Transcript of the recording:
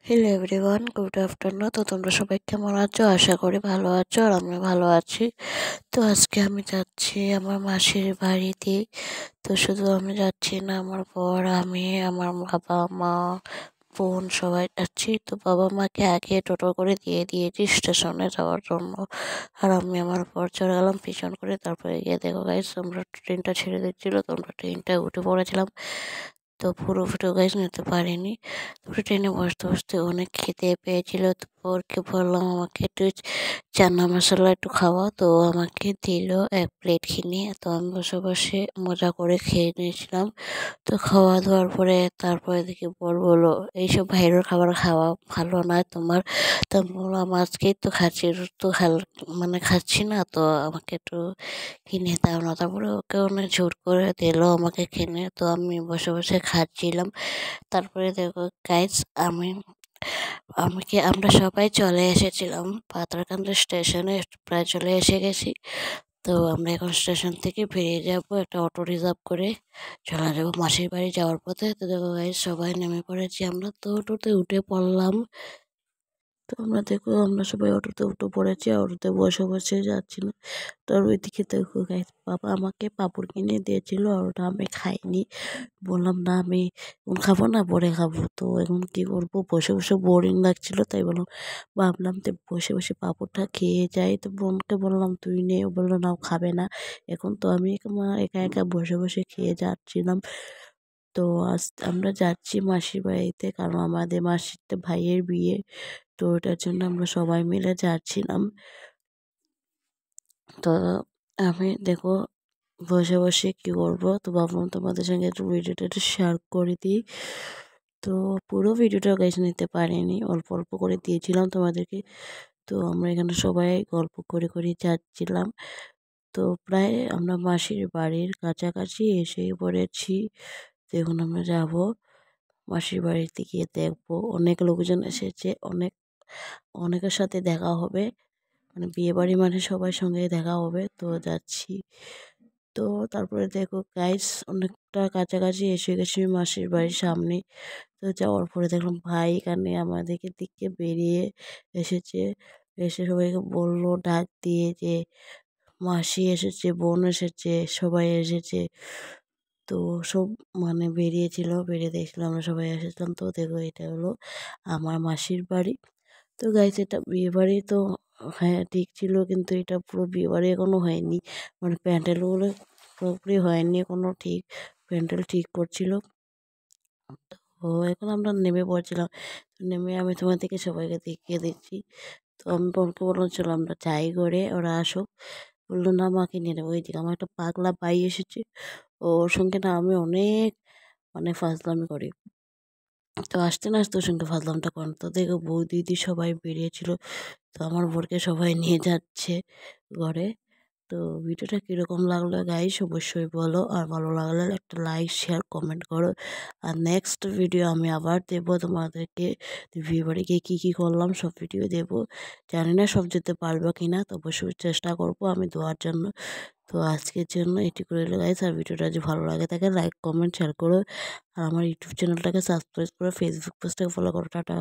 Hello everyone, good afternoon. তো তোমরা সবাই কেমন আছো? আশা করি ভালো আছো, আর আমি ভালো আছি। তো আজকে আমি যাচ্ছি আমার মাসির বাড়িতে। তো শুধু আমি যাচ্ছি না, আমার বর, আমি, আমার বাবা মা, বোন সবাই যাচ্ছি। তো বাবা মাকে আগে টোটো করে দিয়ে দিয়েছি স্টেশনে যাওয়ার জন্য, আর আমি আমার বর চড়ে গেলাম পিছন করে। তারপরে গিয়ে দেখো গাইস, আমরা ট্রেনটা ছেড়ে দিচ্ছিলো, তো আমরা ট্রেনটায় উঠে পড়েছিলাম। তো পুরো ভিডিও গাইস নিতে পারিনি। তারপরে ট্রেনে বসতে বসতে অনেক খিদে পেয়েছিল, তো বরকে বললাম আমাকে একটু চানা মশলা একটু খাওয়া। তো আমাকে দিল 1 প্লেট কিনে। তো আমি বসে বসে মজা করে খেয়ে নিয়েছিলাম। তো খাওয়া দাওয়ার পরে তারপরে দেখি বর বললো এইসব বাইরের খাবার খাওয়া ভালো না তোমার। তো আমি বললাম আজকেই তো খাচ্ছি, রোজ তো খাচ্ছি না, তো আমাকে একটু কিনে দাও না। তারপরে ওকে অনেক জোর করে দিল আমাকে কিনে। তো আমি বসে বসে খাচ্ছিলাম। তারপরে দেখো গাইস, আমি আমরা সবাই চলে এসেছিলাম পাতারকান্দি স্টেশনে, প্রায় চলে এসে গেছি। তো আমরা এখন স্টেশন থেকে বেরিয়ে যাব, একটা অটো রিজার্ভ করে চলে যাবো মাসির বাড়ি যাওয়ার পথে। তো দেখো গাইস, সবাই নেমে পড়েছি, আমরা তো অটোতে উঠে পড়লাম। তো আমরা সবাই অটোতে উঠে পড়েছি, অটোতে বসে বসে যাচ্ছিলাম। তো আর ওইদিকে দেখো গাইস, বাবা আমাকে পাঁপড় কিনে দিয়েছিল, আর ওটা আমি খাইনি। বললাম না, আমি এখন খাবো না, পরে খাবো। তো এখন কি করবো, বসে বসে বোরিং লাগছিল, তাই ভাবলাম তো বসে বসে পাঁপড়টা খেয়ে যাই। তো বোনকে বললাম তুই নে, ও বললো না, ও খাবে না। এখন তো আমি একা একা বসে বসে খেয়ে যাচ্ছিলাম। তো আজ আমরা যাচ্ছি মাসির বাড়িতে, কারণ আমাদের মাসির তো ভাইয়ের বিয়ে। তো ওটার জন্য আমরা সবাই মিলে যাচ্ছিলাম। তো আমি দেখো বসে বসে কি করবো, তো ভাবলাম তোমাদের সঙ্গে একটু ভিডিওটা একটু শেয়ার করে দিই। তো পুরো ভিডিওটা গাইজ নিতে পারিনি, অল্প অল্প করে দিয়েছিলাম তোমাদেরকে। তো আমরা এখানে সবাই গল্প করে করে যাচ্ছিলাম। তো প্রায় আমরা মাসির বাড়ির কাছাকাছি এসে পড়েছি। তো এখন আমরা যাব মাসির বাড়িতে, গিয়ে দেখবো অনেক লোকজন এসেছে, অনেকের সাথে দেখা হবে, মানে বিয়ে বাড়ি মানে সবার সঙ্গে দেখা হবে। তো যাচ্ছি। তো তারপরে দেখো গাইস, অনেকটা কাছাকাছি এসে গেছি মাসির বাড়ির সামনে। তো যাওয়ার পরে দেখলাম ভাই এখানে আমাদেরকে দিকে বেরিয়ে এসেছে, এসে সবাইকে বললো, ডাক দিয়ে যে মাসি এসেছে, বোন এসেছে, সবাই এসেছে। তো সব বেরিয়েছিল, বেরিয়ে দেখলাম আমরা সবাই এসেছিলাম। তো দেখো এটা হলো আমার মাসির বাড়ি। তো গাইস, এটা বিয়ে বাড়ি তো হ্যাঁ ঠিক ছিল, কিন্তু এটা পুরো বিয়ে বাড়ি এখনো হয়নি, প্যান্ডেলগুলো পুরোপুরি হয়নি এখনো, ঠিক প্যান্ডেল ঠিক করছিল। তো এখন আমরা নেমে পড়ছিলাম। নেমে আমি তোমাদেরকে সবাইকে দেখিয়ে দিচ্ছি। তো আমি বোনকে বললাম চলো আমরা যাই করে, ওরা আসুক। বললো না, মাকে নিয়ে নেবো। ওইদিকে আমার একটা পাগলা ভাই এসেছে, ওর সঙ্গে না আমি অনেক ফাজলামি করি। তো আসতে না আসতে ওর সঙ্গে ফাজলামটা করেন। তো দেখো বউ দিদি সবাই বেরিয়েছিল, তো আমার বোরকে সবাই নিয়ে যাচ্ছে ঘরে। তো ভিডিওটা কীরকম লাগলো গাইস অবশ্যই বলো, আর ভালো লাগলে একটা লাইক শেয়ার কমেন্ট করো। আর নেক্সট ভিডিও আমি আবার দেবো তোমাদেরকে, বিয়ে বাড়ি গিয়ে কী কী করলাম সব ভিডিও দেবো। জানি না সব যেতে পারবো কি না, তো অবশ্যই চেষ্টা করবো আমি দেওয়ার জন্য। তো আজকের জন্য এটুকু রইলো গাইস, আর ভিডিওটা যদি ভালো লাগে থাকে লাইক কমেন্ট শেয়ার করো, আর আমার ইউটিউব চ্যানেলটাকে সাবস্ক্রাইব করো, ফেসবুক পেজটাকে ফলো করো। টাটা।